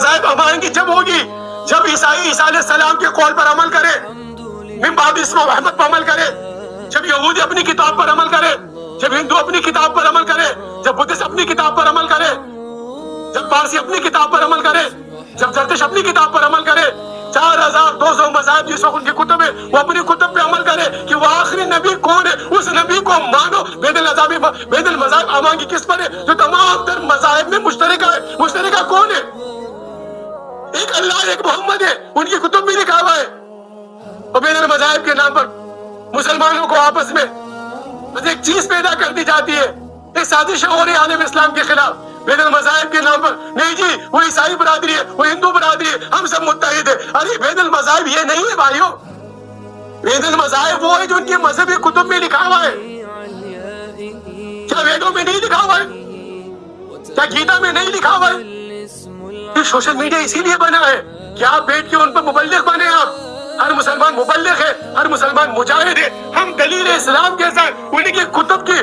مذاہب امان کی جب ہوگی جب عیسائی عیسیٰ علیہ السلام کے قول پر عمل کرے، من بعد اسم محمد پر عمل کرے، جب یہودی اپنی کتاب پر عمل کرے، جب ہندو اپنی کتاب پر عمل کرے، جب بدھسٹ اپنی کتاب پر عمل کرے، جب پارسی اپنی کتاب پر عمل کرے، جب زرتش اپنی کتاب پر عمل کرے، 4200 مذاہب جس وقت ان کی کتب ہے وہ اپنی کتب پہ عمل کرے کہ وہ آخری نبی کون ہے، اس نبی کو مانو۔ بین المذاہب امان کی کس پر ہے؟ جو تمام تر مذاہب میں مشترکہ ہے۔ مشترکہ کون ہے؟ ایک اللہ ایک محمد ہے، ان کی کتب بھی لکھا ہوا ہے۔ اور بین المذاہب کے نام پر مسلمانوں کو آپس میں بس ایک چیز پیدا کر دی جاتی ہے، ایک سازش ہو رہی ہے عالم اسلام کے خلاف بین المذاہب کے نام پر۔ نہیں جی وہ عیسائی برادری ہے، وہ ہندو برادری ہے، ہم سب متحد ہیں۔ ارے بین المذاہب یہ نہیں ہے بھائیو، بین المذاہب وہ ہے جو ان کی مذہبی کتب میں لکھا ہوا ہے۔ کیا ویدوں میں نہیں لکھا ہوا ہے؟ کیا گیتا میں نہیں لکھا ہوا ہے؟ یہ سوشل میڈیا اسی لیے بنا ہے کہ آپ بیٹھ کے ان پر مبلغ بنے۔ آپ ہر مسلمان مبلغ ہے، ہر مسلمان مجاہد ہے۔ ہم دلیل اسلام کے ساتھ ان کی کتب کی